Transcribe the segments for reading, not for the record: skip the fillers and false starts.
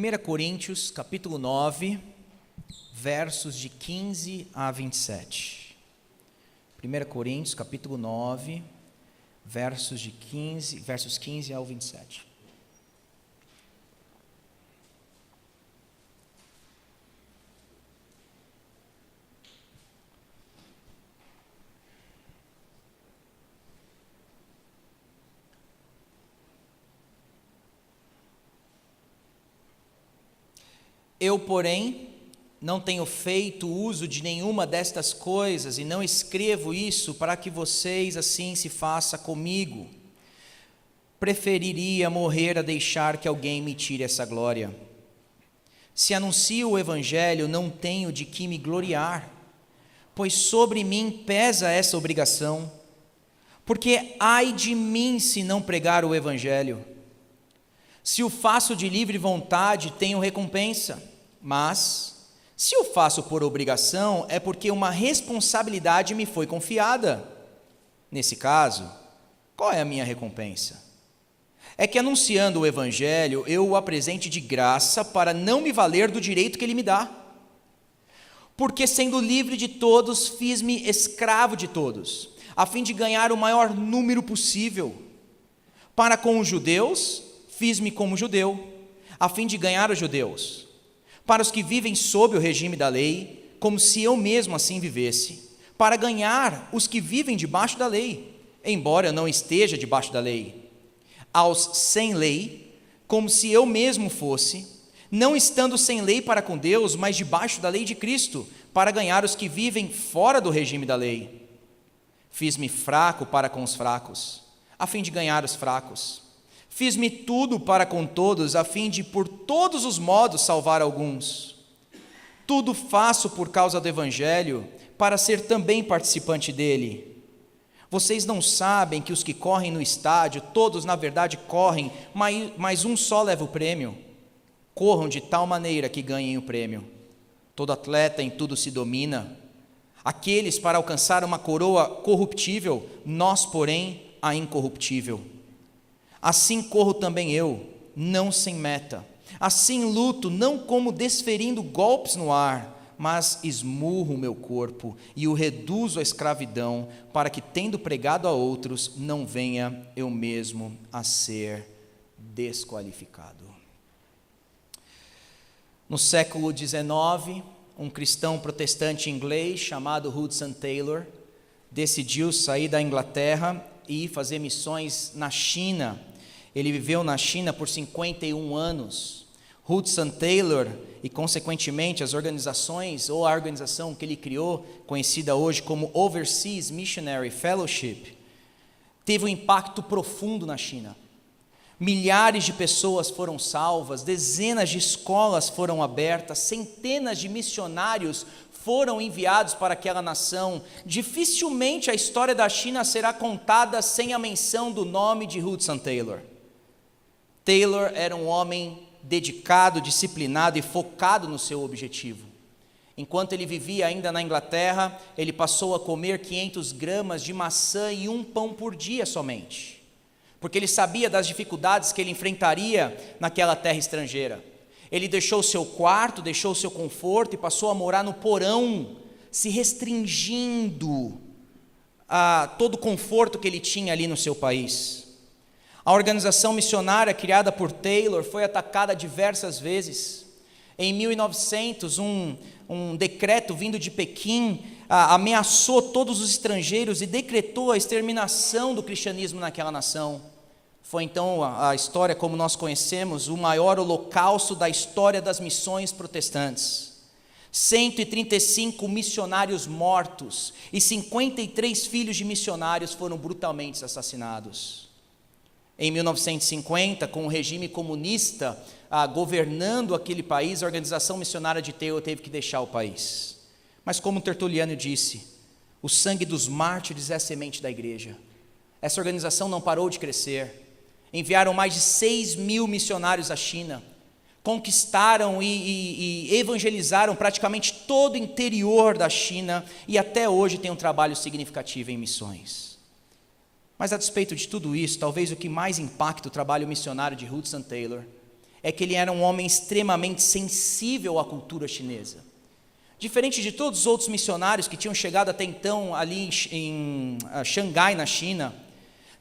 1 Coríntios, capítulo 9, versos de 15 a 27. 1 Coríntios, capítulo 9, versos 15 ao 27. Eu, porém, não tenho feito uso de nenhuma destas coisas e não escrevo isso para que vocês assim se façam comigo. Preferiria morrer a deixar que alguém me tire essa glória. Se anuncio o Evangelho, não tenho de que me gloriar, pois sobre mim pesa essa obrigação. Porque ai de mim se não pregar o Evangelho. Se o faço de livre vontade, tenho recompensa, mas se o faço por obrigação, é porque uma responsabilidade me foi confiada. Nesse caso, qual é a minha recompensa? É que anunciando o Evangelho, eu o apresente de graça para não me valer do direito que ele me dá. Porque sendo livre de todos, fiz-me escravo de todos, a fim de ganhar o maior número possível. Para com os judeus, fiz-me como judeu, a fim de ganhar os judeus. Para os que vivem sob o regime da lei, como se eu mesmo assim vivesse, para ganhar os que vivem debaixo da lei, embora eu não esteja debaixo da lei. Aos sem lei, como se eu mesmo fosse, não estando sem lei para com Deus, mas debaixo da lei de Cristo, para ganhar os que vivem fora do regime da lei. Fiz-me fraco para com os fracos, a fim de ganhar os fracos. Fiz-me tudo para com todos, a fim de, por todos os modos, salvar alguns. Tudo faço por causa do Evangelho, para ser também participante dele. Vocês não sabem que os que correm no estádio, todos na verdade correm, mas um só leva o prêmio. Corram de tal maneira que ganhem o prêmio. Todo atleta em tudo se domina. Aqueles para alcançar uma coroa corruptível, nós, porém, a incorruptível. Assim corro também eu, não sem meta. Assim luto, não como desferindo golpes no ar, mas esmurro o meu corpo e o reduzo à escravidão, para que, tendo pregado a outros, não venha eu mesmo a ser desqualificado. No século XIX, um cristão protestante inglês chamado Hudson Taylor decidiu sair da Inglaterra e fazer missões na China. Ele viveu na China por 51 anos. Hudson Taylor e, consequentemente, as organizações ou a organização que ele criou, conhecida hoje como Overseas Missionary Fellowship, teve um impacto profundo na China. Milhares de pessoas foram salvas, dezenas de escolas foram abertas, centenas de missionários foram enviados para aquela nação. Dificilmente a história da China será contada sem a menção do nome de Hudson Taylor. Taylor era um homem dedicado, disciplinado e focado no seu objetivo. Enquanto ele vivia ainda na Inglaterra, ele passou a comer 500 gramas de maçã e um pão por dia somente, porque ele sabia das dificuldades que ele enfrentaria naquela terra estrangeira. Ele deixou o seu quarto, deixou o seu conforto e passou a morar no porão, se restringindo a todo o conforto que ele tinha ali no seu país. A organização missionária criada por Taylor foi atacada diversas vezes. Em 1900, um decreto vindo de Pequim ameaçou todos os estrangeiros e decretou a exterminação do cristianismo naquela nação. Foi então a história como nós conhecemos, o maior holocausto da história das missões protestantes. 135 missionários mortos e 53 filhos de missionários foram brutalmente assassinados. Em 1950, com o regime comunista governando aquele país, a organização missionária de Taylor teve que deixar o país. Mas como Tertuliano disse, o sangue dos mártires é a semente da igreja. Essa organização não parou de crescer. Enviaram mais de 6.000 missionários à China. Conquistaram e evangelizaram praticamente todo o interior da China e até hoje tem um trabalho significativo em missões. Mas a despeito de tudo isso, talvez o que mais impacta o trabalho missionário de Hudson Taylor é que ele era um homem extremamente sensível à cultura chinesa. Diferente de todos os outros missionários que tinham chegado até então ali em Xangai, na China,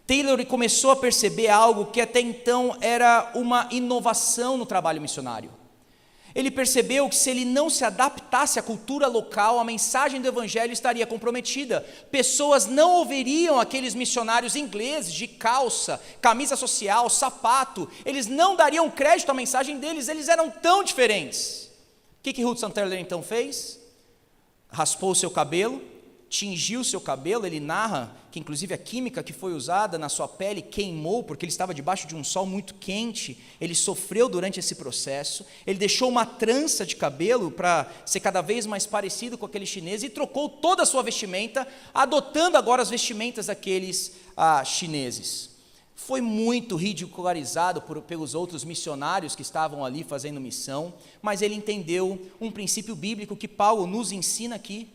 Taylor começou a perceber algo que até então era uma inovação no trabalho missionário. Ele percebeu que se ele não se adaptasse à cultura local, a mensagem do evangelho estaria comprometida. Pessoas não ouviriam aqueles missionários ingleses de calça, camisa social, sapato. Eles não dariam crédito à mensagem deles, eles eram tão diferentes. O que Hudson Taylor então fez? Raspou o seu cabelo, tingiu o seu cabelo. Ele narra que inclusive a química que foi usada na sua pele queimou, porque ele estava debaixo de um sol muito quente. Ele sofreu durante esse processo. Ele deixou uma trança de cabelo para ser cada vez mais parecido com aquele chinês e trocou toda a sua vestimenta, adotando agora as vestimentas daqueles chineses. Foi muito ridicularizado pelos outros missionários que estavam ali fazendo missão, mas ele entendeu um princípio bíblico que Paulo nos ensina aqui,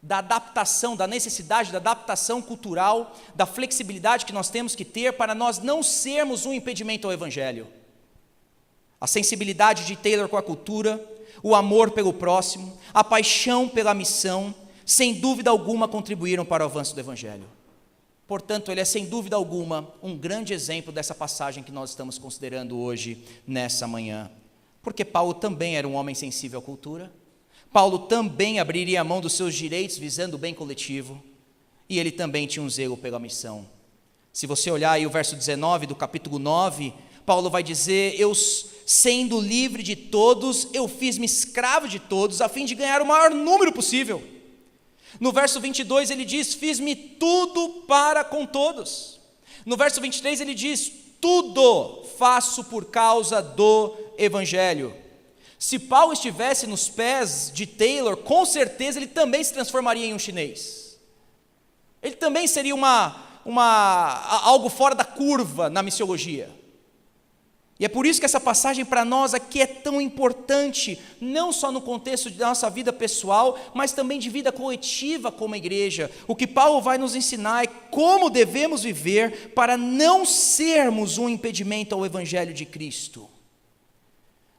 da adaptação, da necessidade da adaptação cultural, da flexibilidade que nós temos que ter para nós não sermos um impedimento ao evangelho. A sensibilidade de Taylor com a cultura, o amor pelo próximo, a paixão pela missão, sem dúvida alguma contribuíram para o avanço do evangelho. Portanto, ele é sem dúvida alguma um grande exemplo dessa passagem que nós estamos considerando hoje, nessa manhã. Porque Paulo também era um homem sensível à cultura. Paulo também abriria a mão dos seus direitos visando o bem coletivo, e ele também tinha um zelo pela missão. Se você olhar aí o verso 19 do capítulo 9, Paulo vai dizer: eu, sendo livre de todos, eu fiz-me escravo de todos, a fim de ganhar o maior número possível. No verso 22 ele diz: fiz-me tudo para com todos. No verso 23 ele diz: tudo faço por causa do evangelho. Se Paulo estivesse nos pés de Taylor, com certeza ele também se transformaria em um chinês. Ele também seria algo fora da curva na missiologia. E é por isso que essa passagem para nós aqui é tão importante, não só no contexto da nossa vida pessoal, mas também de vida coletiva como igreja. O que Paulo vai nos ensinar é como devemos viver para não sermos um impedimento ao evangelho de Cristo.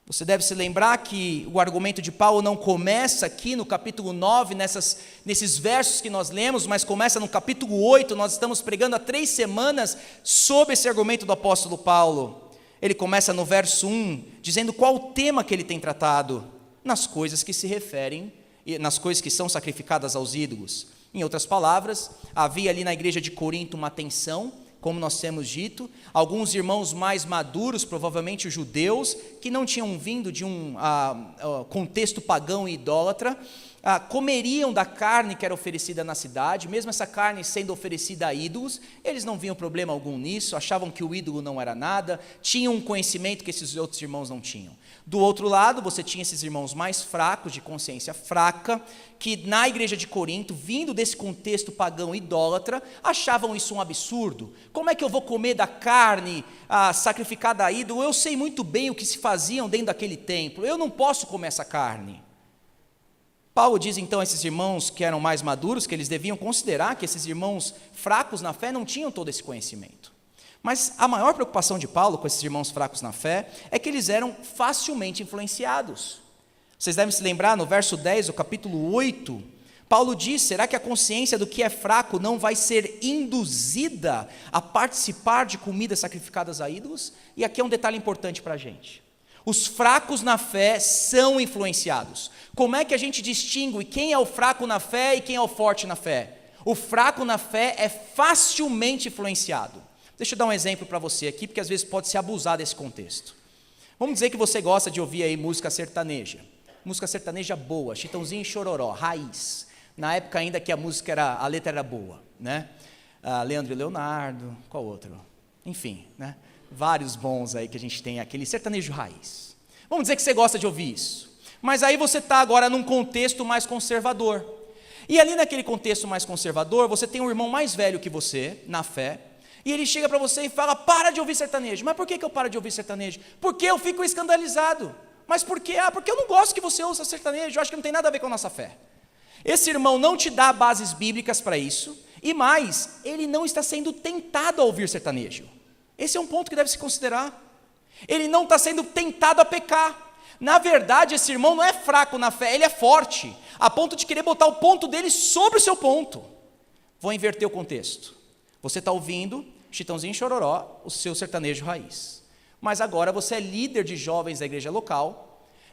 Você deve se lembrar que o argumento de Paulo não começa aqui no capítulo 9, nesses versos que nós lemos, mas começa no capítulo 8, nós estamos pregando há 3 semanas sobre esse argumento do apóstolo Paulo. Ele começa no verso 1, dizendo qual o tema que ele tem tratado, nas coisas que se referem, nas coisas que são sacrificadas aos ídolos. Em outras palavras, havia ali na igreja de Corinto uma tensão, como nós temos dito, alguns irmãos mais maduros, provavelmente os judeus, que não tinham vindo de um contexto pagão e idólatra, comeriam da carne que era oferecida na cidade, mesmo essa carne sendo oferecida a ídolos, eles não viam problema algum nisso, achavam que o ídolo não era nada, tinham um conhecimento que esses outros irmãos não tinham. Do outro lado, você tinha esses irmãos mais fracos, de consciência fraca, que na igreja de Corinto, vindo desse contexto pagão idólatra, achavam isso um absurdo. Como é que eu vou comer da carne sacrificada a ídolo? Eu sei muito bem o que se faziam dentro daquele templo, eu não posso comer essa carne. Paulo diz então a esses irmãos que eram mais maduros, que eles deviam considerar que esses irmãos fracos na fé não tinham todo esse conhecimento. Mas a maior preocupação de Paulo com esses irmãos fracos na fé é que eles eram facilmente influenciados. Vocês devem se lembrar, no verso 10 do capítulo 8, Paulo diz: será que a consciência do que é fraco não vai ser induzida a participar de comidas sacrificadas a ídolos? E aqui é um detalhe importante para a gente. Os fracos na fé são influenciados. Como é que a gente distingue quem é o fraco na fé e quem é o forte na fé? O fraco na fé é facilmente influenciado. Deixa eu dar um exemplo para você aqui, porque às vezes pode se abusar desse contexto. Vamos dizer que você gosta de ouvir aí música sertaneja boa, Chitãozinho e Chororó, raiz. Na época ainda que a letra era boa, né? Leandro e Leonardo, qual outro? Enfim, né? Vários bons aí que a gente tem, aquele sertanejo raiz. Vamos dizer que você gosta de ouvir isso. Mas aí você está agora num contexto mais conservador. E ali naquele contexto mais conservador, você tem um irmão mais velho que você, na fé, e ele chega para você e fala: para de ouvir sertanejo. Mas por que eu paro de ouvir sertanejo? Porque eu fico escandalizado. Mas por quê? Porque eu não gosto que você ouça sertanejo, eu acho que não tem nada a ver com a nossa fé. Esse irmão não te dá bases bíblicas para isso, e mais, ele não está sendo tentado a ouvir sertanejo. Esse é um ponto que deve se considerar. Ele não está sendo tentado a pecar. Na verdade, esse irmão não é fraco na fé, ele é forte, a ponto de querer botar o ponto dele sobre o seu ponto. Vou inverter o contexto. Você está ouvindo Chitãozinho e Chororó, o seu sertanejo raiz. Mas agora você é líder de jovens da igreja local,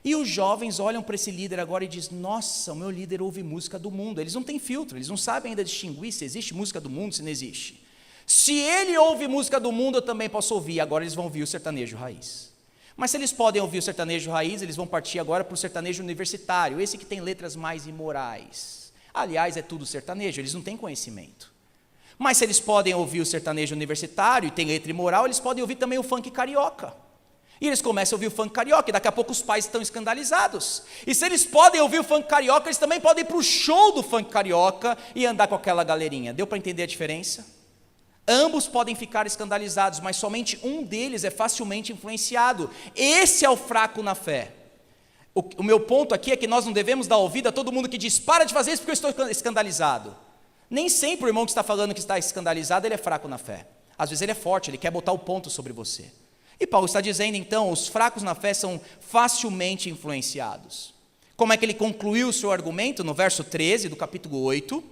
e os jovens olham para esse líder agora e dizem: nossa, o meu líder ouve música do mundo. Eles não têm filtro, eles não sabem ainda distinguir se existe música do mundo, se não existe. Se ele ouve música do mundo, eu também posso ouvir. Agora eles vão ouvir o sertanejo raiz. Mas se eles podem ouvir o sertanejo raiz, eles vão partir agora para o sertanejo universitário, esse que tem letras mais imorais. Aliás, é tudo sertanejo, eles não têm conhecimento. Mas se eles podem ouvir o sertanejo universitário e tem letra imoral, eles podem ouvir também o funk carioca. E eles começam a ouvir o funk carioca, e daqui a pouco os pais estão escandalizados. E se eles podem ouvir o funk carioca, eles também podem ir para o show do funk carioca e andar com aquela galerinha. Deu para entender a diferença? Ambos podem ficar escandalizados, mas somente um deles é facilmente influenciado. Esse é o fraco na fé. O meu ponto aqui é que nós não devemos dar ouvido a todo mundo que diz: para de fazer isso porque eu estou escandalizado. Nem sempre o irmão que está falando que está escandalizado, ele é fraco na fé. Às vezes ele é forte, ele quer botar o ponto sobre você. E Paulo está dizendo então, os fracos na fé são facilmente influenciados. Como é que ele concluiu o seu argumento? No verso 13 do capítulo 8,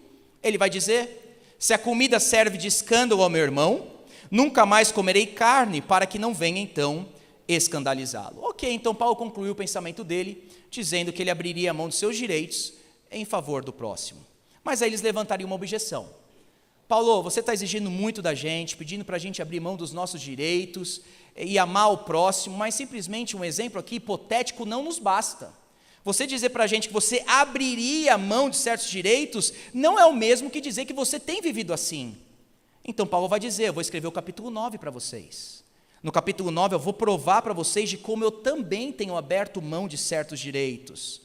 ele vai dizer: se a comida serve de escândalo ao meu irmão, nunca mais comerei carne, para que não venha então escandalizá-lo. Ok, então Paulo concluiu o pensamento dele, dizendo que ele abriria a mão dos seus direitos em favor do próximo. Mas aí eles levantariam uma objeção: Paulo, você está exigindo muito da gente, pedindo para a gente abrir mão dos nossos direitos e amar o próximo, mas simplesmente um exemplo aqui hipotético não nos basta. Você dizer para a gente que você abriria a mão de certos direitos não é o mesmo que dizer que você tem vivido assim. Então Paulo vai dizer: eu vou escrever o capítulo 9 para vocês. No capítulo 9 eu vou provar para vocês de como eu também tenho aberto mão de certos direitos.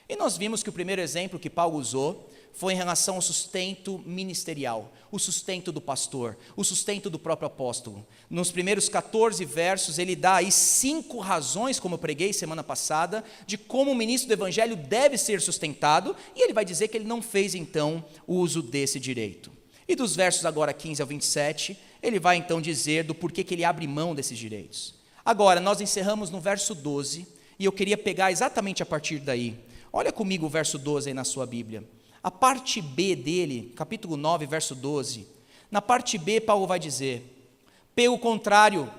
E nós vimos que o primeiro exemplo que Paulo usou foi em relação ao sustento ministerial, o sustento do pastor, o sustento do próprio apóstolo. Nos primeiros 14 versos, ele dá aí 5 razões, como eu preguei semana passada, de como o ministro do evangelho deve ser sustentado, e ele vai dizer que ele não fez então o uso desse direito. E dos versos agora 15 ao 27, ele vai então dizer do porquê que ele abre mão desses direitos. Agora, nós encerramos no verso 12, e eu queria pegar exatamente a partir daí. Olha comigo o verso 12 aí na sua Bíblia. A parte B dele, capítulo 9, verso 12, na parte B Paulo vai dizer: pelo contrário,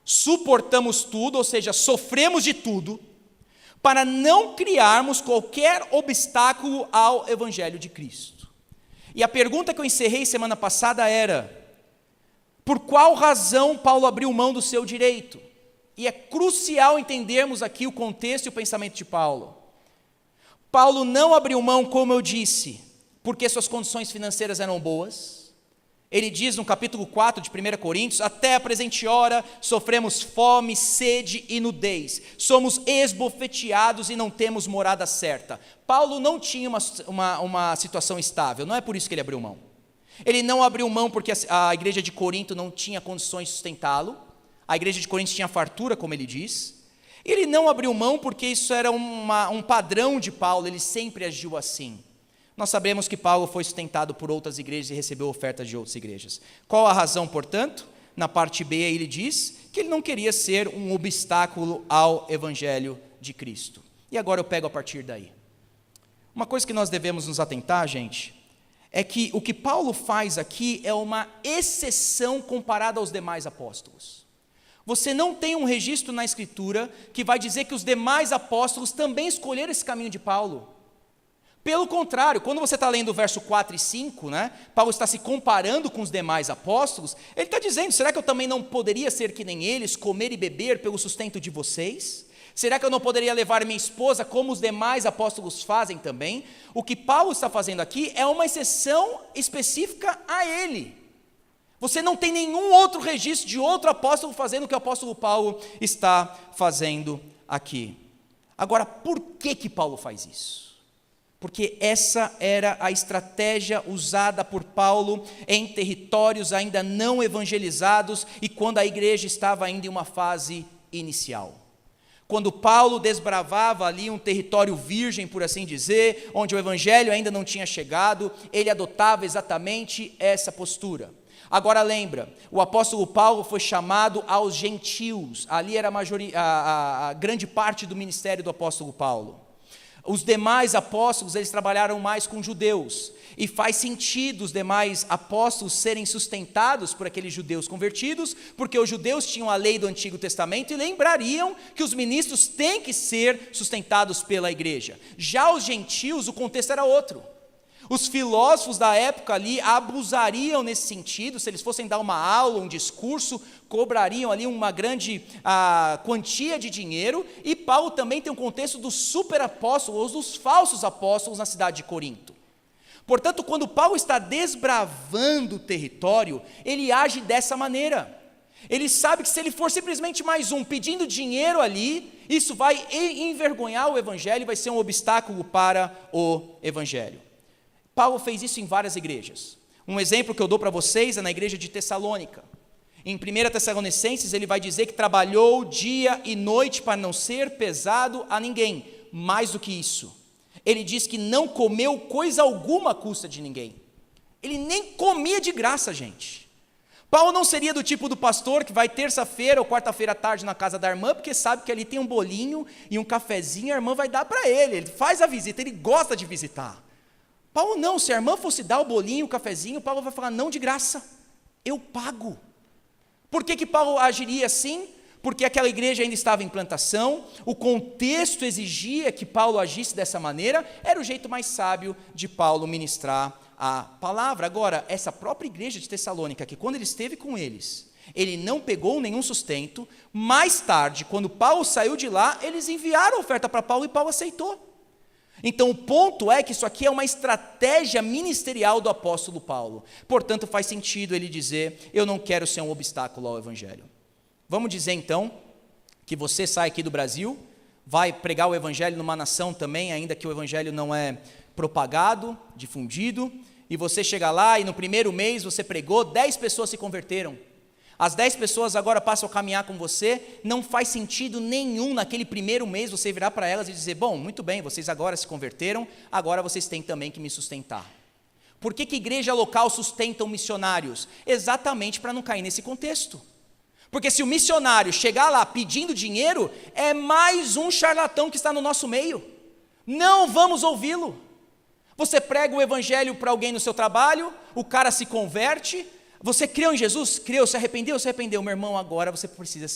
suportamos tudo, ou seja, sofremos de tudo, para não criarmos qualquer obstáculo ao evangelho de Cristo. E a pergunta que eu encerrei semana passada era: por qual razão Paulo abriu mão do seu direito? E é crucial entendermos aqui o contexto e o pensamento de Paulo. Paulo não abriu mão, como eu disse, porque suas condições financeiras eram boas. Ele diz no capítulo 4 de 1 Coríntios: até a presente hora sofremos fome, sede e nudez, somos esbofeteados e não temos morada certa. Paulo não tinha uma situação estável, não é por isso que ele abriu mão. Ele não abriu mão porque a igreja de Corinto não tinha condições de sustentá-lo, a igreja de Corinto tinha fartura, como ele diz. Ele não abriu mão porque isso era um padrão de Paulo, ele sempre agiu assim. Nós sabemos que Paulo foi sustentado por outras igrejas e recebeu ofertas de outras igrejas. Qual a razão, portanto? Na parte B ele diz que ele não queria ser um obstáculo ao evangelho de Cristo. E agora eu pego a partir daí. Uma coisa que nós devemos nos atentar, gente, é que o que Paulo faz aqui é uma exceção comparada aos demais apóstolos. Você não tem um registro na Escritura que vai dizer que os demais apóstolos também escolheram esse caminho de Paulo. Pelo contrário, quando você está lendo o verso 4 e 5, Paulo está se comparando com os demais apóstolos, ele está dizendo: será que eu também não poderia ser que nem eles, comer e beber pelo sustento de vocês? Será que eu não poderia levar minha esposa como os demais apóstolos fazem também? O que Paulo está fazendo aqui é uma exceção específica a ele. Você não tem nenhum outro registro de outro apóstolo fazendo o que o apóstolo Paulo está fazendo aqui. Agora, por que Paulo faz isso? Porque essa era a estratégia usada por Paulo em territórios ainda não evangelizados e quando a igreja estava ainda em uma fase inicial. Quando Paulo desbravava ali um território virgem, por assim dizer, onde o evangelho ainda não tinha chegado, ele adotava exatamente essa postura. Agora lembra, o apóstolo Paulo foi chamado aos gentios, ali era a grande parte do ministério do apóstolo Paulo. Os demais apóstolos, eles trabalharam mais com judeus, e faz sentido os demais apóstolos serem sustentados por aqueles judeus convertidos, porque os judeus tinham a lei do Antigo Testamento e lembrariam que os ministros têm que ser sustentados pela igreja. Já os gentios, o contexto era outro. Os filósofos da época ali abusariam nesse sentido, se eles fossem dar uma aula, um discurso, cobrariam ali uma grande quantia de dinheiro, e Paulo também tem um contexto dos superapóstolos, dos falsos apóstolos na cidade de Corinto. Portanto, quando Paulo está desbravando o território, ele age dessa maneira. Ele sabe que se ele for simplesmente mais um pedindo dinheiro ali, isso vai envergonhar o evangelho, vai ser um obstáculo para o evangelho. Paulo fez isso em várias igrejas. Um exemplo que eu dou para vocês é na igreja de Tessalônica. Em 1 Tessalonicenses ele vai dizer que trabalhou dia e noite para não ser pesado a ninguém. Mais do que isso, ele diz que não comeu coisa alguma à custa de ninguém. Ele nem comia de graça, gente. Paulo não seria do tipo do pastor que vai terça-feira ou quarta-feira à tarde na casa da irmã, porque sabe que ali tem um bolinho e um cafezinho, a irmã vai dar para ele. Ele faz a visita, ele gosta de visitar. Paulo não, se a irmã fosse dar o bolinho, o cafezinho, Paulo vai falar, não de graça, eu pago. Por que Paulo agiria assim? Porque aquela igreja ainda estava em plantação, o contexto exigia que Paulo agisse dessa maneira, era o jeito mais sábio de Paulo ministrar a palavra. Agora, essa própria igreja de Tessalônica, que quando ele esteve com eles, ele não pegou nenhum sustento, mais tarde, quando Paulo saiu de lá, eles enviaram a oferta para Paulo e Paulo aceitou. Então o ponto é que isso aqui é uma estratégia ministerial do apóstolo Paulo, portanto faz sentido ele dizer, eu não quero ser um obstáculo ao evangelho. Vamos dizer então, que você sai aqui do Brasil, vai pregar o evangelho numa nação também, ainda que o evangelho não é propagado, difundido, e você chega lá e no primeiro mês você pregou, 10 pessoas se converteram. As 10 pessoas agora passam a caminhar com você, não faz sentido nenhum naquele primeiro mês você virar para elas e dizer, bom, muito bem, vocês agora se converteram, agora vocês têm também que me sustentar. Por que igreja local sustentam missionários? Exatamente para não cair nesse contexto. Porque se o missionário chegar lá pedindo dinheiro, é mais um charlatão que está no nosso meio. Não vamos ouvi-lo. Você prega o evangelho para alguém no seu trabalho, o cara se converte. Você creu em Jesus? Creu, se arrependeu? Se arrependeu. Meu irmão, agora você precisa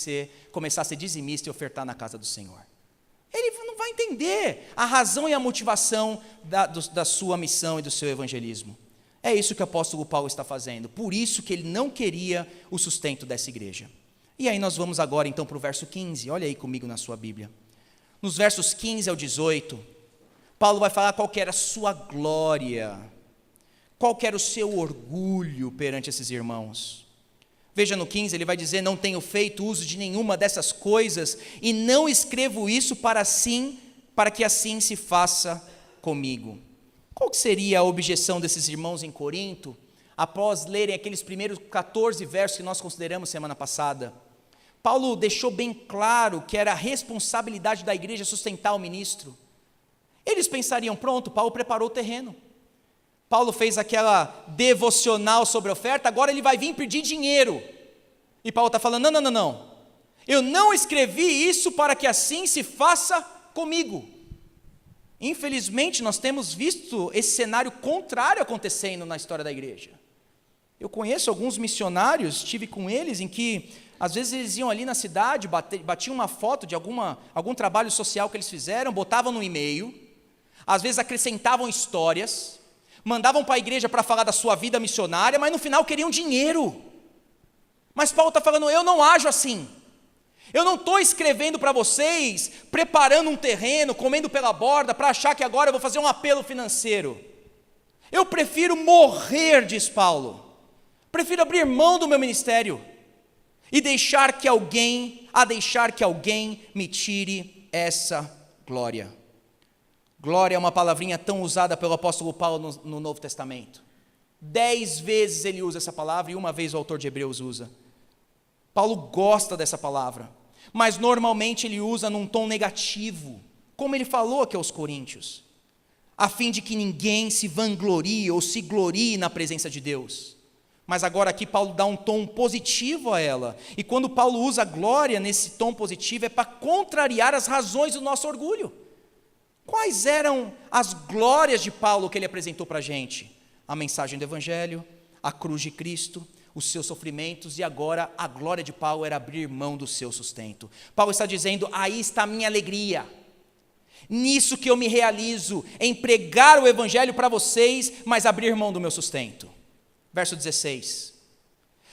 começar a ser dizimista e ofertar na casa do Senhor. Ele não vai entender a razão e a motivação da sua missão e do seu evangelismo. É isso que o apóstolo Paulo está fazendo. Por isso que ele não queria o sustento dessa igreja. E aí nós vamos agora então para o verso 15. Olha aí comigo na sua Bíblia. Nos versos 15 ao 18, Paulo vai falar qual que era a sua glória, qual que era o seu orgulho perante esses irmãos. Veja no 15, ele vai dizer, não tenho feito uso de nenhuma dessas coisas, e não escrevo isso para que assim se faça comigo. Qual que seria a objeção desses irmãos em Corinto, após lerem aqueles primeiros 14 versos que nós consideramos semana passada? Paulo deixou bem claro que era a responsabilidade da igreja sustentar o ministro. Eles pensariam, pronto, Paulo preparou o terreno. Paulo fez aquela devocional sobre a oferta, agora ele vai vir pedir dinheiro. E Paulo está falando, não. Eu não escrevi isso para que assim se faça comigo. Infelizmente, nós temos visto esse cenário contrário acontecendo na história da igreja. Eu conheço alguns missionários, estive com eles, em que às vezes eles iam ali na cidade, batiam uma foto de algum trabalho social que eles fizeram, botavam no e-mail, às vezes acrescentavam histórias, mandavam para a igreja para falar da sua vida missionária, mas no final queriam dinheiro. Mas Paulo está falando, eu não ajo assim. Eu não estou escrevendo para vocês, preparando um terreno, comendo pela borda, para achar que agora eu vou fazer um apelo financeiro. Eu prefiro morrer, diz Paulo. Prefiro abrir mão do meu ministério e deixar que alguém me tire essa glória. Glória é uma palavrinha tão usada pelo apóstolo Paulo no Novo Testamento. 10 vezes ele usa essa palavra e uma vez o autor de Hebreus usa. Paulo gosta dessa palavra, mas normalmente ele usa num tom negativo, como ele falou aqui aos Coríntios, a fim de que ninguém se vanglorie ou se glorie na presença de Deus. Mas agora aqui Paulo dá um tom positivo a ela. E quando Paulo usa glória nesse tom positivo, é para contrariar as razões do nosso orgulho. Quais eram as glórias de Paulo que ele apresentou para a gente? A mensagem do Evangelho, a cruz de Cristo, os seus sofrimentos, e agora a glória de Paulo era abrir mão do seu sustento. Paulo está dizendo: aí está a minha alegria, nisso que eu me realizo, em pregar o Evangelho para vocês, mas abrir mão do meu sustento. Verso 16: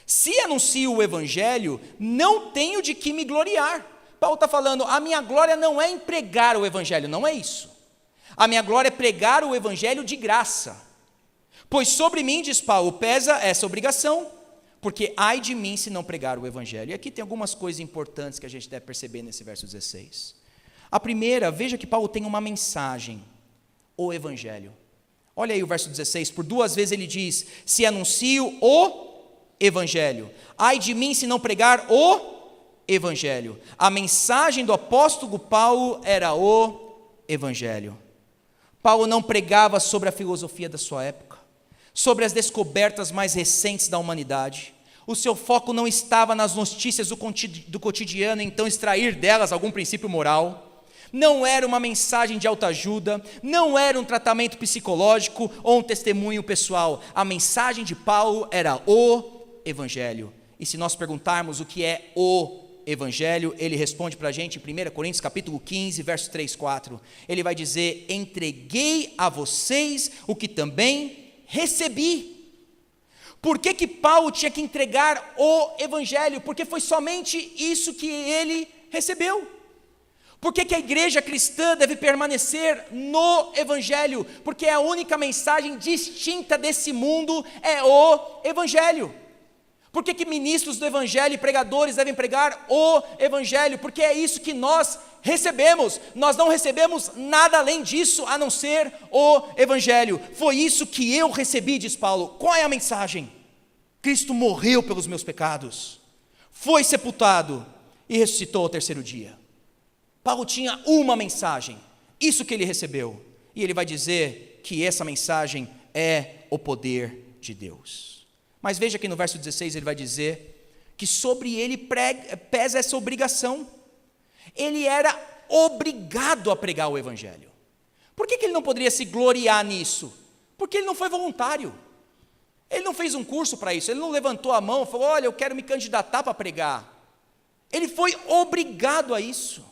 se anuncio o Evangelho, não tenho de que me gloriar. Paulo está falando, a minha glória não é em pregar o Evangelho, não é isso. A minha glória é pregar o Evangelho de graça. Pois sobre mim, diz Paulo, pesa essa obrigação, porque ai de mim se não pregar o Evangelho. E aqui tem algumas coisas importantes que a gente deve perceber nesse verso 16. A primeira, veja que Paulo tem uma mensagem, o Evangelho. Olha aí o verso 16, por 2 vezes ele diz, se anuncio o Evangelho. Ai de mim se não pregar o Evangelho. A mensagem do apóstolo Paulo era o Evangelho. Paulo não pregava sobre a filosofia da sua época, sobre as descobertas mais recentes da humanidade. O seu foco não estava nas notícias do cotidiano, então extrair delas algum princípio moral. Não era uma mensagem de autoajuda, não era um tratamento psicológico ou um testemunho pessoal. A mensagem de Paulo era o Evangelho. E se nós perguntarmos o que é o Evangelho, ele responde para a gente em 1 Coríntios capítulo 15, verso 3, 4. Ele vai dizer, entreguei a vocês o que também recebi. Por que Paulo tinha que entregar o Evangelho? Porque foi somente isso que ele recebeu. Por que a igreja cristã deve permanecer no Evangelho? Porque a única mensagem distinta desse mundo é o Evangelho. Por que ministros do Evangelho e pregadores devem pregar o Evangelho? Porque é isso que nós recebemos. Nós não recebemos nada além disso, a não ser o Evangelho. Foi isso que eu recebi, diz Paulo. Qual é a mensagem? Cristo morreu pelos meus pecados, foi sepultado e ressuscitou ao 3º dia. Paulo tinha uma mensagem, isso que ele recebeu. E ele vai dizer que essa mensagem é o poder de Deus. Mas veja que no verso 16 ele vai dizer que sobre ele pesa essa obrigação. Ele era obrigado a pregar o Evangelho. Por que ele não poderia se gloriar nisso? Porque ele não foi voluntário. Ele não fez um curso para isso, ele não levantou a mão e falou, olha, eu quero me candidatar para pregar. Ele foi obrigado a isso.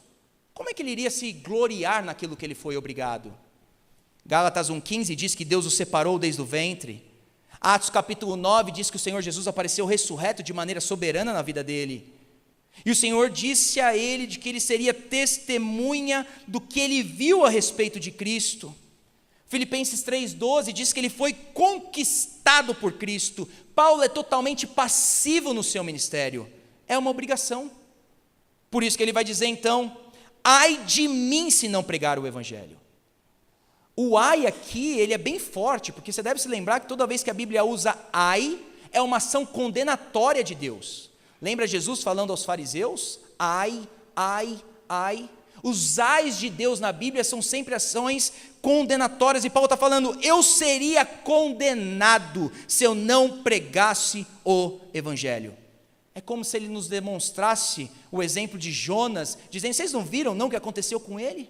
Como é que ele iria se gloriar naquilo que ele foi obrigado? Gálatas 1,15 diz que Deus o separou desde o ventre. Atos capítulo 9 diz que o Senhor Jesus apareceu ressurreto de maneira soberana na vida dele. E o Senhor disse a ele de que ele seria testemunha do que ele viu a respeito de Cristo. Filipenses 3,12 diz que ele foi conquistado por Cristo. Paulo é totalmente passivo no seu ministério. É uma obrigação. Por isso que ele vai dizer então, ai de mim se não pregar o Evangelho. O ai aqui, ele é bem forte, porque você deve se lembrar que toda vez que a Bíblia usa ai, é uma ação condenatória de Deus. Lembra Jesus falando aos fariseus? Ai, ai, ai. Os ais de Deus na Bíblia são sempre ações condenatórias, e Paulo está falando, eu seria condenado se eu não pregasse o Evangelho. É como se ele nos demonstrasse o exemplo de Jonas, dizendo, vocês não viram não o que aconteceu com ele?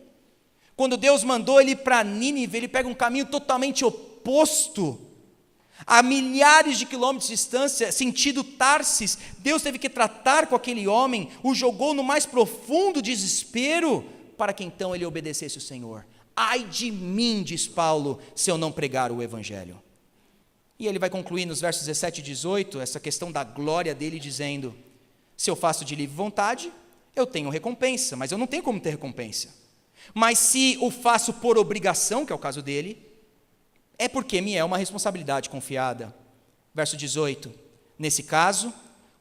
Quando Deus mandou ele ir para Nínive, ele pega um caminho totalmente oposto, a milhares de quilômetros de distância, sentido Tarsis. Deus teve que tratar com aquele homem, o jogou no mais profundo desespero, para que então ele obedecesse o Senhor. Ai de mim, diz Paulo, se eu não pregar o Evangelho. E ele vai concluir nos versos 17 e 18, essa questão da glória dele, dizendo, se eu faço de livre vontade, eu tenho recompensa, mas eu não tenho como ter recompensa. Mas se o faço por obrigação, que é o caso dele, é porque me é uma responsabilidade confiada. Verso 18, nesse caso,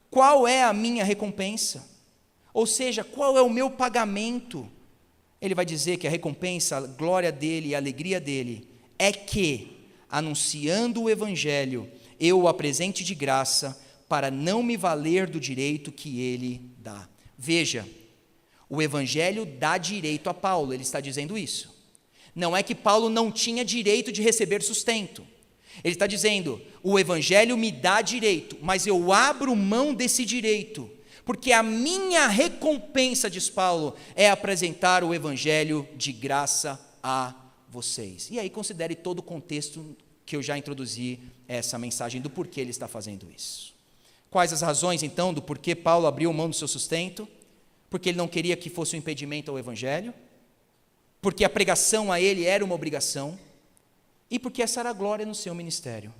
qual é a minha recompensa? Ou seja, qual é o meu pagamento? Ele vai dizer que a recompensa, a glória dele, a alegria dele, é que, anunciando o Evangelho, eu o apresente de graça, para não me valer do direito que ele dá. Veja, o Evangelho dá direito a Paulo, ele está dizendo isso. Não é que Paulo não tinha direito de receber sustento. Ele está dizendo, o evangelho me dá direito, mas eu abro mão desse direito, porque a minha recompensa, diz Paulo, é apresentar o evangelho de graça a vocês. E aí considere todo o contexto que eu já introduzi essa mensagem do porquê ele está fazendo isso. Quais as razões então do porquê Paulo abriu mão do seu sustento? Porque ele não queria que fosse um impedimento ao evangelho, porque a pregação a ele era uma obrigação, e porque essa era a glória no seu ministério.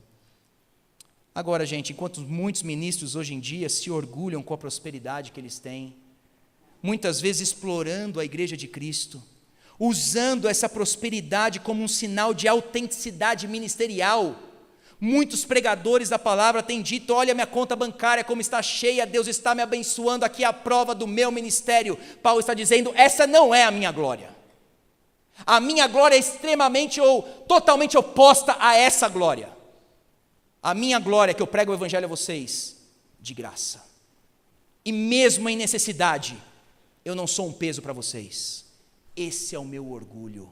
Agora, gente, enquanto muitos ministros hoje em dia se orgulham com a prosperidade que eles têm, muitas vezes explorando a igreja de Cristo, usando essa prosperidade como um sinal de autenticidade ministerial, muitos pregadores da palavra têm dito, olha minha conta bancária como está cheia, Deus está me abençoando, aqui é a prova do meu ministério. Paulo está dizendo, essa não é a minha glória. A minha glória é extremamente ou totalmente oposta a essa glória. A minha glória é que eu prego o evangelho a vocês, de graça. E mesmo em necessidade, eu não sou um peso para vocês. Esse é o meu orgulho,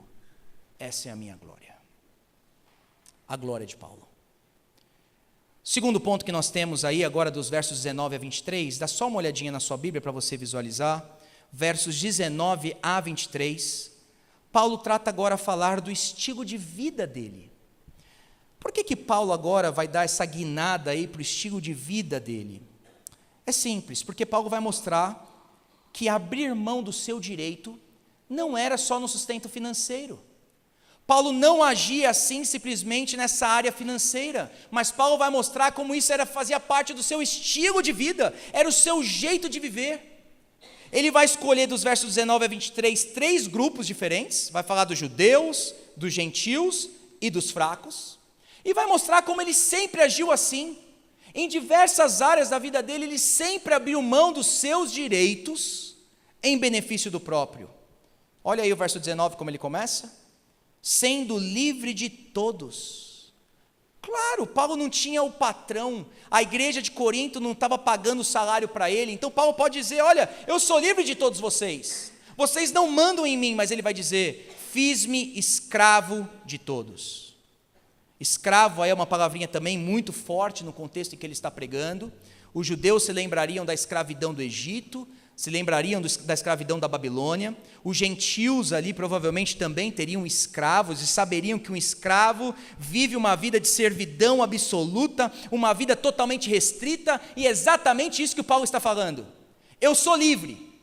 essa é a minha glória. A glória de Paulo. Segundo ponto que nós temos aí, agora dos versos 19 a 23, dá só uma olhadinha na sua Bíblia para você visualizar, versos 19 a 23, Paulo trata agora a falar do estilo de vida dele. Por que Paulo agora vai dar essa guinada aí para o estilo de vida dele? É simples, porque Paulo vai mostrar que abrir mão do seu direito não era só no sustento financeiro. Paulo não agia assim simplesmente nessa área financeira, mas Paulo vai mostrar como isso fazia parte do seu estilo de vida, era o seu jeito de viver. Ele vai escolher dos versos 19 a 23 três grupos diferentes, vai falar dos judeus, dos gentios e dos fracos, e vai mostrar como ele sempre agiu assim. Em diversas áreas da vida dele, ele sempre abriu mão dos seus direitos em benefício do próprio. Olha aí o verso 19 como ele começa, sendo livre de todos. Claro, Paulo não tinha o patrão, a igreja de Corinto não estava pagando salário para ele, então Paulo pode dizer, olha, eu sou livre de todos vocês não mandam em mim, mas ele vai dizer, fiz-me escravo de todos. Escravo aí é uma palavrinha também muito forte no contexto em que ele está pregando. Os judeus se lembrariam da escravidão do Egito, se lembrariam da escravidão da Babilônia, os gentios ali provavelmente também teriam escravos, e saberiam que um escravo vive uma vida de servidão absoluta, uma vida totalmente restrita, e é exatamente isso que o Paulo está falando. Eu sou livre,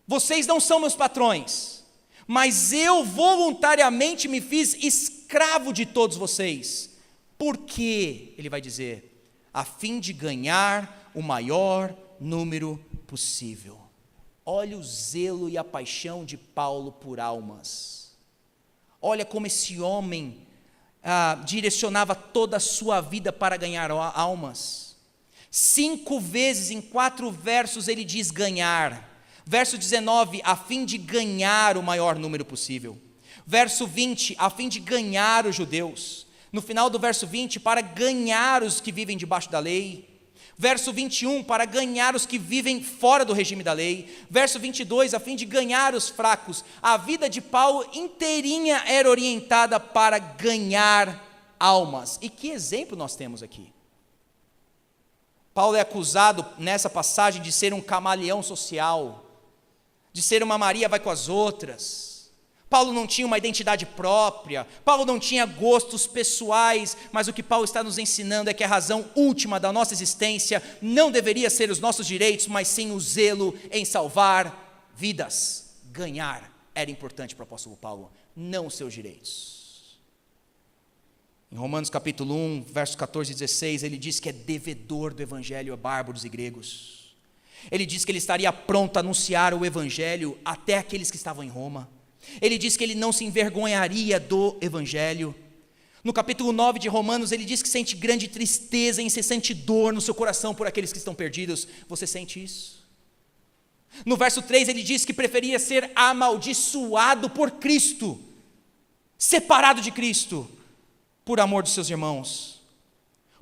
vocês não são meus patrões, mas eu voluntariamente me fiz escravo de todos vocês. Por quê? Ele vai dizer, a fim de ganhar o maior número possível. Olha o zelo e a paixão de Paulo por almas. Olha como esse homem direcionava toda a sua vida para ganhar almas. 5 vezes em 4 versos ele diz ganhar. Verso 19, a fim de ganhar o maior número possível. Verso 20, a fim de ganhar os judeus. No final do verso 20, para ganhar os que vivem debaixo da lei. Verso 21, para ganhar os que vivem fora do regime da lei. Verso 22, a fim de ganhar os fracos. A vida de Paulo inteirinha era orientada para ganhar almas. E que exemplo nós temos aqui? Paulo é acusado nessa passagem de ser um camaleão social, de ser uma Maria vai com as outras. Paulo não tinha uma identidade própria, Paulo não tinha gostos pessoais, mas o que Paulo está nos ensinando é que a razão última da nossa existência não deveria ser os nossos direitos, mas sim o zelo em salvar vidas. Ganhar era importante para o apóstolo Paulo, não os seus direitos. Em Romanos capítulo 1, versos 14 e 16, ele diz que é devedor do evangelho a bárbaros e gregos. Ele diz que ele estaria pronto a anunciar o evangelho até aqueles que estavam em Roma. Ele diz que ele não se envergonharia do evangelho. No capítulo 9 de Romanos, ele diz que sente grande tristeza e incessante dor no seu coração por aqueles que estão perdidos. Você sente isso? No verso 3, ele diz que preferia ser amaldiçoado por Cristo, separado de Cristo, por amor dos seus irmãos.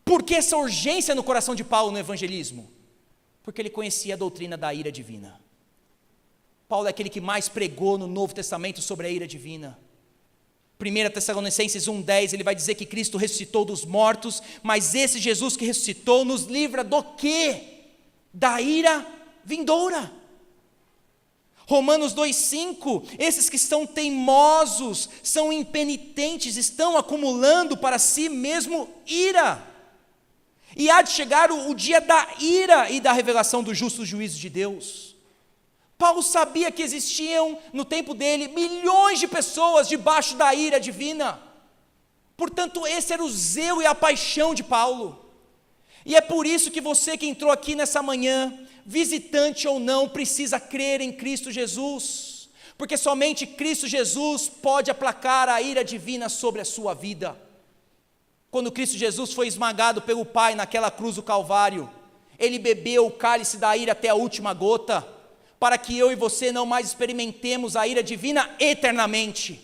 Por que essa urgência no coração de Paulo no evangelismo? Porque ele conhecia a doutrina da ira divina. Paulo é aquele que mais pregou no Novo Testamento sobre a ira divina. 1 Tessalonicenses 1,10, ele vai dizer que Cristo ressuscitou dos mortos, mas esse Jesus que ressuscitou nos livra do quê? Da ira vindoura. Romanos 2,5, esses que são teimosos, são impenitentes, estão acumulando para si mesmo ira. E há de chegar o dia da ira e da revelação do justo juízo de Deus. Paulo sabia que existiam, no tempo dele, milhões de pessoas debaixo da ira divina. Portanto, esse era o zelo e a paixão de Paulo. E é por isso que você que entrou aqui nessa manhã, visitante ou não, precisa crer em Cristo Jesus. Porque somente Cristo Jesus pode aplacar a ira divina sobre a sua vida. Quando Cristo Jesus foi esmagado pelo Pai naquela cruz do Calvário, Ele bebeu o cálice da ira até a última gota, para que eu e você não mais experimentemos a ira divina eternamente.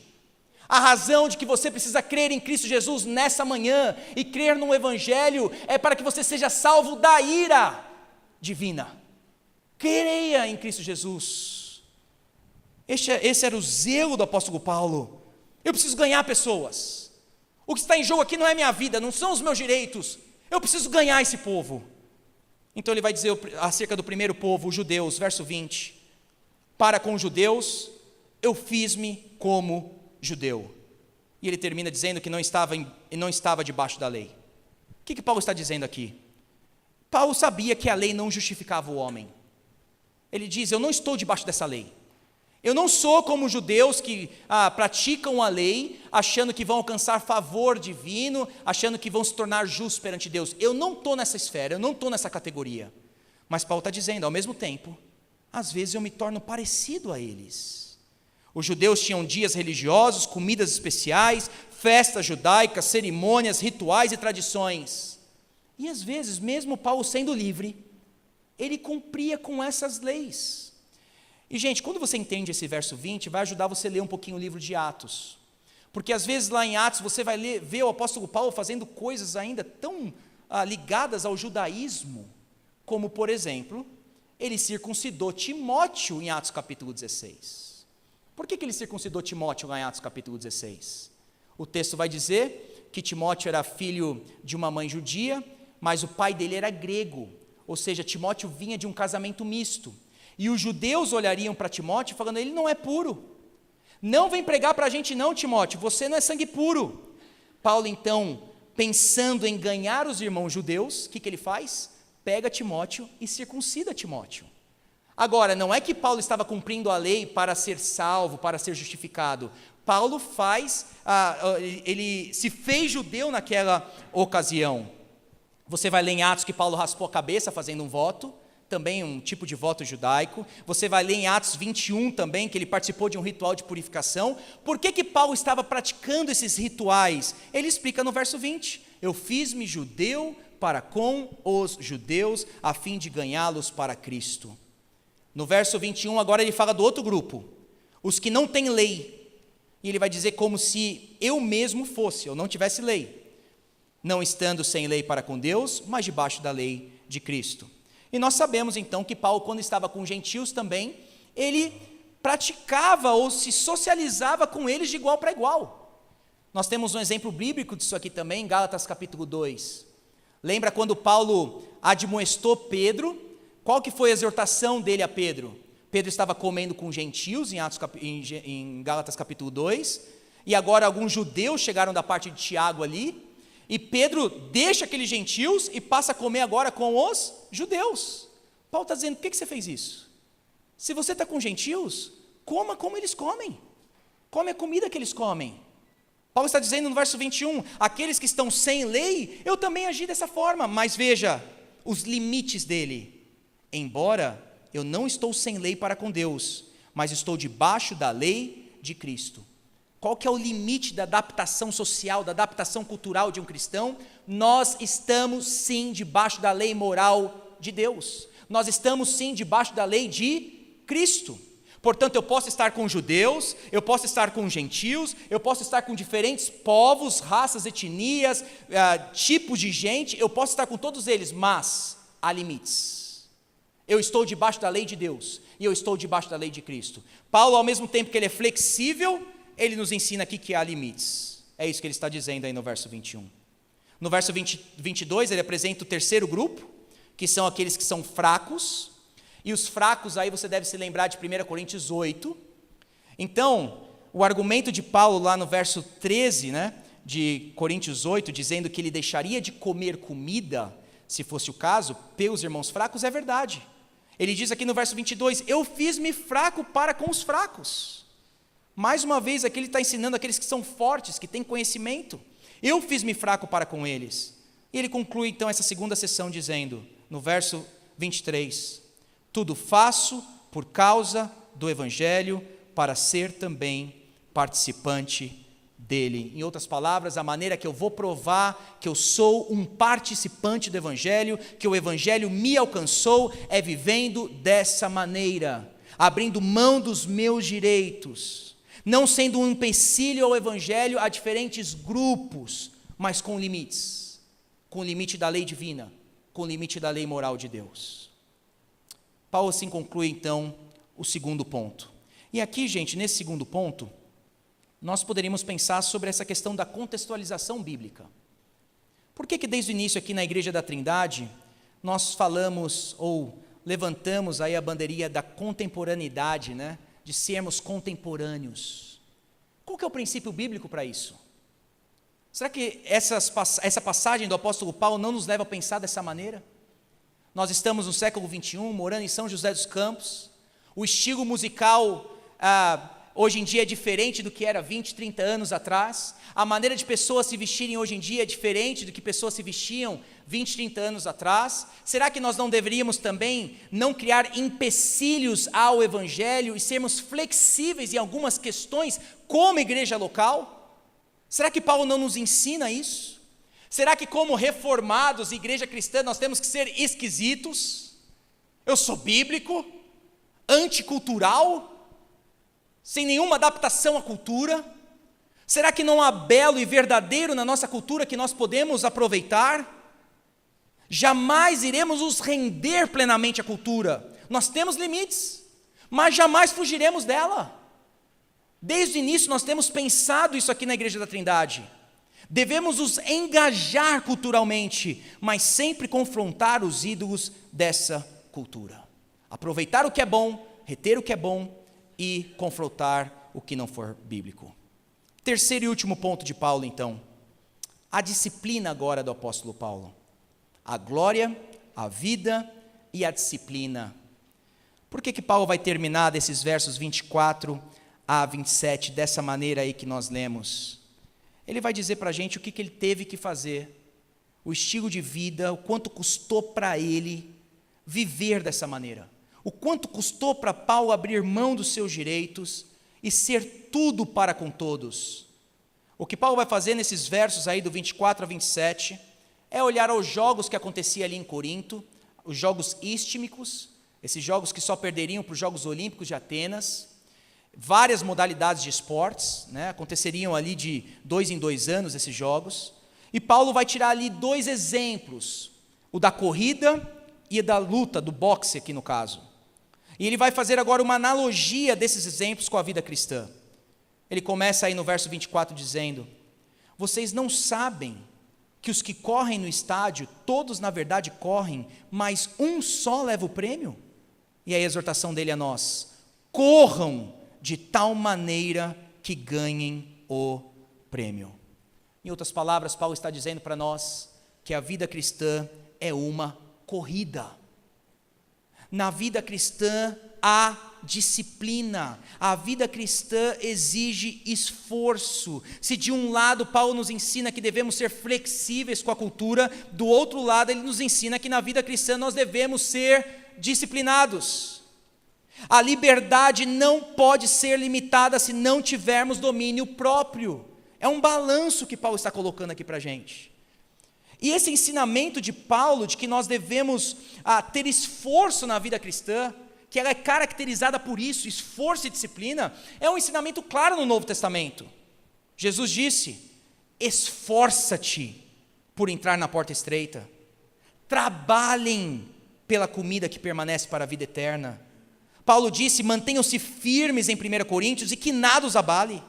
A razão de que você precisa crer em Cristo Jesus nessa manhã e crer no Evangelho é para que você seja salvo da ira divina. Creia em Cristo Jesus. Esse era o zelo do apóstolo Paulo. Eu preciso ganhar pessoas. O que está em jogo aqui não é minha vida, não são os meus direitos. Eu preciso ganhar esse povo. Então ele vai dizer acerca do primeiro povo, os judeus, verso 20. Para com os judeus, eu fiz-me como judeu. E ele termina dizendo que não estava debaixo da lei. O que Paulo está dizendo aqui? Paulo sabia que a lei não justificava o homem. Ele diz, eu não estou debaixo dessa lei. Eu não sou como os judeus que praticam a lei, achando que vão alcançar favor divino, achando que vão se tornar justos perante Deus. Eu não estou nessa esfera, eu não estou nessa categoria. Mas Paulo está dizendo, ao mesmo tempo, às vezes eu me torno parecido a eles. Os judeus tinham dias religiosos, comidas especiais, festas judaicas, cerimônias, rituais e tradições. E às vezes, mesmo Paulo sendo livre, ele cumpria com essas leis. E, gente, quando você entende esse verso 20, vai ajudar você a ler um pouquinho o livro de Atos. Porque, às vezes, lá em Atos, você vai ver o apóstolo Paulo fazendo coisas ainda tão ligadas ao judaísmo, como, por exemplo, ele circuncidou Timóteo em Atos capítulo 16. Por que ele circuncidou Timóteo lá em Atos capítulo 16? O texto vai dizer que Timóteo era filho de uma mãe judia, mas o pai dele era grego, ou seja, Timóteo vinha de um casamento misto. E os judeus olhariam para Timóteo falando, ele não é puro. Não vem pregar para a gente não, Timóteo, você não é sangue puro. Paulo então, pensando em ganhar os irmãos judeus, o que ele faz? Pega Timóteo e circuncida Timóteo. Agora, não é que Paulo estava cumprindo a lei para ser salvo, para ser justificado. Paulo ele se fez judeu naquela ocasião. Você vai ler em Atos que Paulo raspou a cabeça fazendo um voto, também um tipo de voto judaico. Você vai ler em Atos 21 também, que ele participou de um ritual de purificação. Por que Paulo estava praticando esses rituais? Ele explica no verso 20, eu fiz-me judeu para com os judeus, a fim de ganhá-los para Cristo. No verso 21, agora ele fala do outro grupo, os que não têm lei. E ele vai dizer como se eu mesmo fosse, eu não tivesse lei, não estando sem lei para com Deus, mas debaixo da lei de Cristo. E nós sabemos então que Paulo, quando estava com gentios também, ele praticava ou se socializava com eles de igual para igual. Nós temos um exemplo bíblico disso aqui também, em Gálatas capítulo 2. Lembra quando Paulo admoestou Pedro? Qual que foi a exortação dele a Pedro? Pedro estava comendo com gentios, em Gálatas capítulo 2, e agora alguns judeus chegaram da parte de Tiago ali, e Pedro deixa aqueles gentios e passa a comer agora com os judeus. Paulo está dizendo, por que você fez isso? Se você está com gentios, coma como eles comem. Come a comida que eles comem. Paulo está dizendo no verso 21, aqueles que estão sem lei, eu também agi dessa forma. Mas veja, os limites dele. Embora eu não estou sem lei para com Deus, mas estou debaixo da lei de Cristo. Qual que é o limite da adaptação social, da adaptação cultural de um cristão? Nós estamos sim debaixo da lei moral de Deus. Nós estamos sim debaixo da lei de Cristo. Portanto, eu posso estar com judeus, eu posso estar com gentios, eu posso estar com diferentes povos, raças, etnias, tipos de gente, eu posso estar com todos eles, mas há limites. Eu estou debaixo da lei de Deus e eu estou debaixo da lei de Cristo. Paulo, ao mesmo tempo que ele é flexível, ele nos ensina aqui que há limites. É isso que ele está dizendo aí no verso 21. No verso 22, ele apresenta o terceiro grupo, que são aqueles que são fracos. E os fracos, aí você deve se lembrar de 1 Coríntios 8. Então, o argumento de Paulo lá no verso 13, de Coríntios 8, dizendo que ele deixaria de comer comida, se fosse o caso, pelos irmãos fracos, é verdade. Ele diz aqui no verso 22, eu fiz-me fraco para com os fracos. Mais uma vez aqui ele está ensinando aqueles que são fortes, que têm conhecimento. Eu fiz-me fraco para com eles. E ele conclui então essa segunda sessão dizendo, no verso 23, tudo faço por causa do Evangelho, para ser também participante dele. Em outras palavras, a maneira que eu vou provar que eu sou um participante do Evangelho, que o Evangelho me alcançou, é vivendo dessa maneira, abrindo mão dos meus direitos, não sendo um empecilho ao Evangelho a diferentes grupos, mas com limites, com o limite da lei divina, com o limite da lei moral de Deus. Paulo assim conclui então o segundo ponto. E aqui, gente, nesse segundo ponto, nós poderíamos pensar sobre essa questão da contextualização bíblica. Por que desde o início aqui na Igreja da Trindade, nós falamos ou levantamos aí a bandeirinha da contemporaneidade, de sermos contemporâneos? Qual que é o princípio bíblico para isso? Será que essa passagem do apóstolo Paulo não nos leva a pensar dessa maneira? Nós estamos no século 21, morando em São José dos Campos, o estilo musical hoje em dia é diferente do que era 20, 30 anos atrás, a maneira de pessoas se vestirem hoje em dia é diferente do que pessoas se vestiam 20, 30 anos atrás. Será que nós não deveríamos também não criar empecilhos ao Evangelho e sermos flexíveis em algumas questões como igreja local? Será que Paulo não nos ensina isso? Será que como reformados, igreja cristã, nós temos que ser esquisitos? Eu sou bíblico, anticultural, sem nenhuma adaptação à cultura? Será que não há belo e verdadeiro na nossa cultura que nós podemos aproveitar? Jamais iremos nos render plenamente à cultura. Nós temos limites, mas jamais fugiremos dela. Desde o início nós temos pensado isso aqui na Igreja da Trindade. Devemos nos engajar culturalmente, mas sempre confrontar os ídolos dessa cultura. Aproveitar o que é bom, reter o que é bom e confrontar o que não for bíblico. Terceiro e último ponto de Paulo, então. A disciplina agora do apóstolo Paulo. A glória, a vida e a disciplina. Por que Paulo vai terminar desses versos 24 a 27 dessa maneira aí que nós lemos? Ele vai dizer para a gente o que ele teve que fazer, o estilo de vida, o quanto custou para ele viver dessa maneira, o quanto custou para Paulo abrir mão dos seus direitos e ser tudo para com todos. O que Paulo vai fazer nesses versos aí do 24 a 27 é olhar aos jogos que aconteciam ali em Corinto, os jogos istmicos, esses jogos que só perderiam para os Jogos Olímpicos de Atenas, várias modalidades de esportes, aconteceriam ali de 2 em 2 anos esses jogos, e Paulo vai tirar ali 2 exemplos, o da corrida e da luta, do boxe aqui no caso, e ele vai fazer agora uma analogia desses exemplos com a vida cristã. Ele começa aí no verso 24 dizendo, vocês não sabem que os que correm no estádio, todos na verdade correm, mas um só leva o prêmio? E aí a exortação dele a nós, corram de tal maneira que ganhem o prêmio. Em outras palavras, Paulo está dizendo para nós que a vida cristã é uma corrida. Na vida cristã há disciplina, a vida cristã exige esforço. Se de um lado Paulo nos ensina que devemos ser flexíveis com a cultura, do outro lado ele nos ensina que na vida cristã nós devemos ser disciplinados. A liberdade não pode ser limitada se não tivermos domínio próprio. É um balanço que Paulo está colocando aqui para a gente. E esse ensinamento de Paulo, de que nós devemos ter esforço na vida cristã, que ela é caracterizada por isso, esforço e disciplina, é um ensinamento claro no Novo Testamento. Jesus disse, esforça-te por entrar na porta estreita, trabalhem pela comida que permanece para a vida eterna. Paulo disse, mantenham-se firmes em 1 Coríntios e que nada os abale.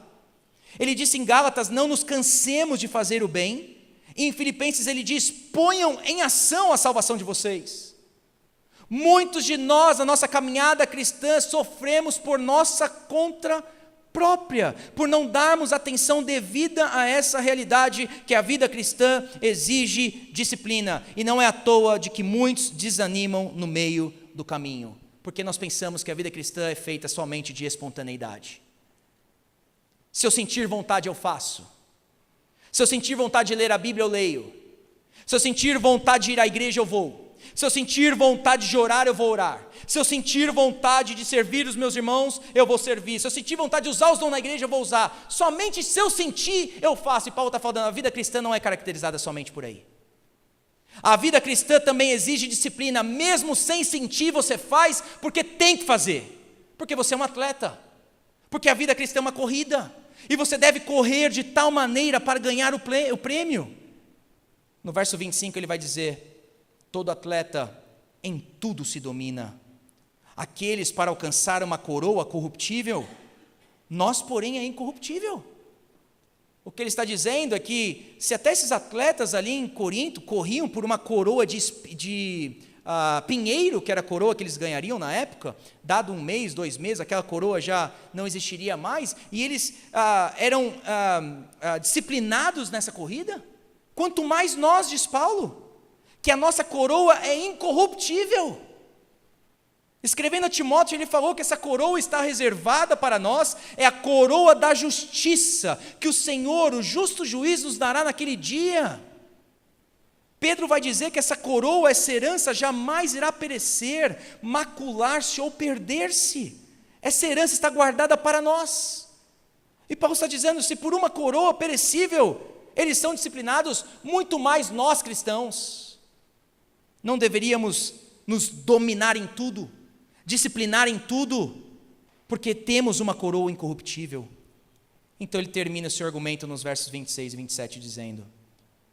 Ele disse em Gálatas, não nos cansemos de fazer o bem. E em Filipenses ele diz, ponham em ação a salvação de vocês. Muitos de nós, na nossa caminhada cristã, sofremos por nossa conta própria, por não darmos atenção devida a essa realidade que a vida cristã exige disciplina. E não é à toa de que muitos desanimam no meio do caminho, porque nós pensamos que a vida cristã é feita somente de espontaneidade. Se eu sentir vontade, eu faço. Se eu sentir vontade de ler a Bíblia, eu leio. Se eu sentir vontade de ir à igreja, eu vou. Se eu sentir vontade de orar, eu vou orar. Se eu sentir vontade de servir os meus irmãos, eu vou servir. Se eu sentir vontade de usar os dons na igreja, eu vou usar. Somente se eu sentir, eu faço. E Paulo está falando, a vida cristã não é caracterizada somente por aí. A vida cristã também exige disciplina. Mesmo sem sentir, você faz porque tem que fazer. Porque você é um atleta. Porque a vida cristã é uma corrida. E você deve correr de tal maneira para ganhar o prêmio. No verso 25 ele vai dizer, todo atleta em tudo se domina. Aqueles para alcançar uma coroa corruptível, nós, porém, é incorruptível. O que ele está dizendo é que, se até esses atletas ali em Corinto corriam por uma coroa de pinheiro, que era a coroa que eles ganhariam na época, dado 1 mês, 2 meses, aquela coroa já não existiria mais, e eles eram disciplinados nessa corrida, quanto mais nós, diz Paulo, que a nossa coroa é incorruptível. Escrevendo a Timóteo, ele falou que essa coroa está reservada para nós, é a coroa da justiça, que o Senhor, o justo juiz, nos dará naquele dia. Pedro vai dizer que essa coroa, essa herança, jamais irá perecer, macular-se ou perder-se. Essa herança está guardada para nós. E Paulo está dizendo, se por uma coroa perecível, eles são disciplinados, muito mais nós cristãos. Não deveríamos nos dominar em tudo, disciplinar em tudo, porque temos uma coroa incorruptível. Então ele termina o seu argumento nos versos 26 e 27 dizendo,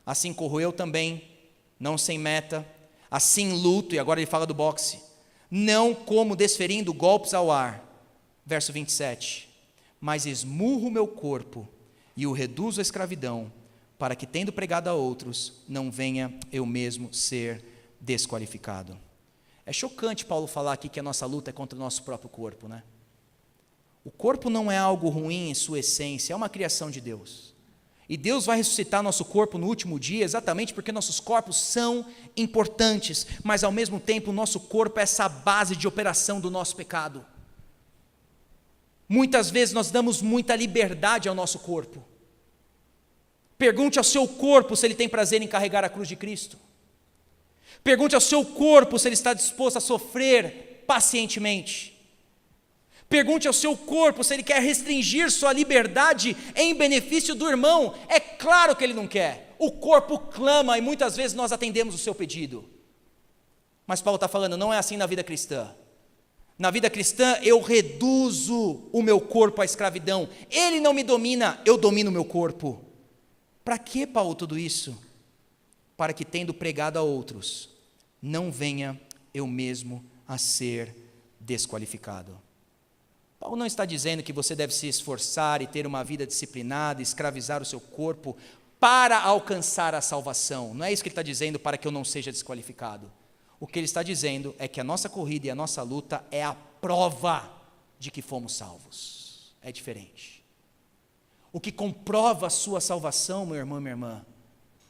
assim corro eu também, não sem meta, assim luto, e agora ele fala do boxe, não como desferindo golpes ao ar. Verso 27, mas esmurro o meu corpo e o reduzo à escravidão, para que, tendo pregado a outros, não venha eu mesmo ser desqualificado. É chocante Paulo falar aqui que a nossa luta é contra o nosso próprio corpo, né? O corpo não é algo ruim em sua essência, é uma criação de Deus. E Deus vai ressuscitar nosso corpo no último dia, exatamente porque nossos corpos são importantes, mas ao mesmo tempo o nosso corpo é essa base de operação do nosso pecado. Muitas vezes nós damos muita liberdade ao nosso corpo. Pergunte ao seu corpo se ele tem prazer em carregar a cruz de Cristo. Pergunte ao seu corpo se ele está disposto a sofrer pacientemente. Pergunte ao seu corpo se ele quer restringir sua liberdade em benefício do irmão. É claro que ele não quer. O corpo clama e muitas vezes nós atendemos o seu pedido. Mas Paulo está falando, não é assim na vida cristã. Na vida cristã eu reduzo o meu corpo à escravidão. Ele não me domina, eu domino o meu corpo. Para que, Paulo, tudo isso? Para que, tendo pregado a outros, não venha eu mesmo a ser desqualificado. Paulo não está dizendo que você deve se esforçar e ter uma vida disciplinada, escravizar o seu corpo para alcançar a salvação. Não é isso que ele está dizendo, para que eu não seja desqualificado. O que ele está dizendo é que a nossa corrida e a nossa luta é a prova de que fomos salvos. É diferente. O que comprova a sua salvação, meu irmão e minha irmã,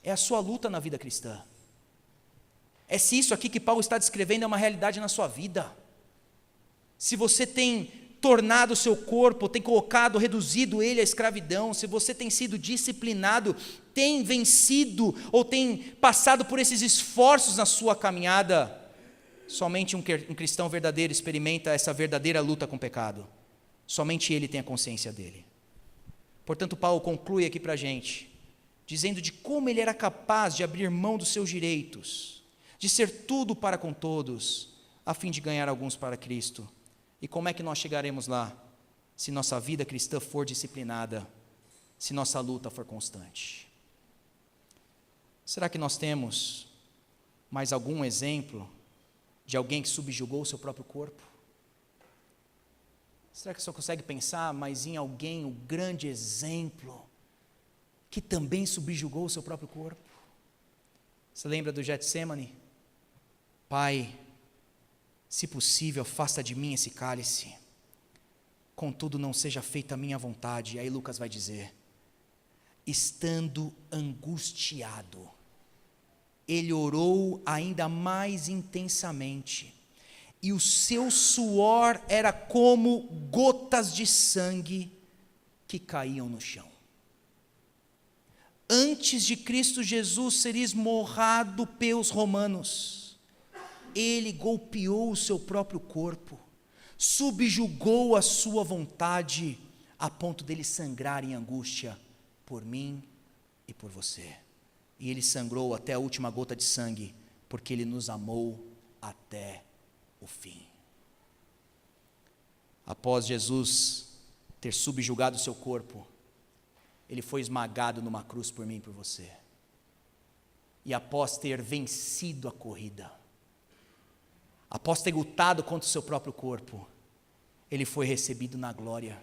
é a sua luta na vida cristã. É se isso aqui que Paulo está descrevendo é uma realidade na sua vida. Se você tem tornado o seu corpo, tem colocado, reduzido ele à escravidão, se você tem sido disciplinado, tem vencido ou tem passado por esses esforços na sua caminhada, somente um cristão verdadeiro experimenta essa verdadeira luta com o pecado. Somente ele tem a consciência dele. Portanto, Paulo conclui aqui para a gente, dizendo de como ele era capaz de abrir mão dos seus direitos, de ser tudo para com todos, a fim de ganhar alguns para Cristo. E como é que nós chegaremos lá? Se nossa vida cristã for disciplinada, se nossa luta for constante. Será que nós temos mais algum exemplo de alguém que subjugou o seu próprio corpo? Será que você consegue pensar mais em alguém, o grande exemplo, que também subjugou o seu próprio corpo? Você lembra do Getsemane? Pai, se possível, afasta de mim esse cálice. Contudo, não seja feita a minha vontade. Aí Lucas vai dizer, estando angustiado, ele orou ainda mais intensamente, e o seu suor era como gotas de sangue que caíam no chão. Antes de Cristo Jesus ser esmurrado pelos romanos, ele golpeou o seu próprio corpo, subjugou a sua vontade, a ponto dele sangrar em angústia por mim e por você. E ele sangrou até a última gota de sangue, porque ele nos amou até o fim. Após Jesus ter subjugado o seu corpo, ele foi esmagado numa cruz por mim e por você. E após ter vencido a corrida, após ter lutado contra o seu próprio corpo, ele foi recebido na glória.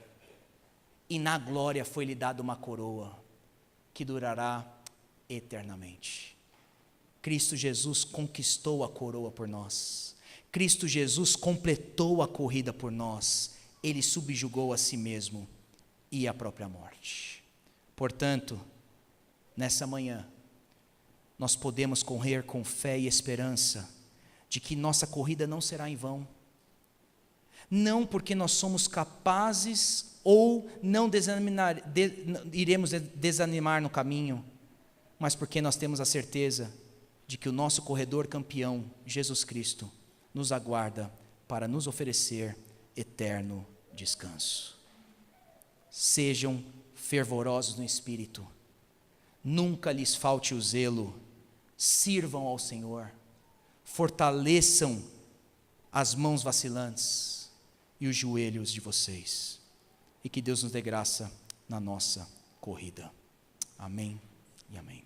E na glória foi-lhe dada uma coroa que durará eternamente. Cristo Jesus conquistou a coroa por nós. Cristo Jesus completou a corrida por nós. Ele subjugou a si mesmo e a própria morte. Portanto, nessa manhã, nós podemos correr com fé e esperança de que nossa corrida não será em vão. Não porque nós somos capazes ou não iremos desanimar no caminho, mas porque nós temos a certeza de que o nosso corredor campeão, Jesus Cristo, nos aguarda para nos oferecer eterno descanso. Sejam fervorosos no espírito, nunca lhes falte o zelo, sirvam ao Senhor, fortaleçam as mãos vacilantes e os joelhos de vocês, e que Deus nos dê graça na nossa corrida. Amém e amém.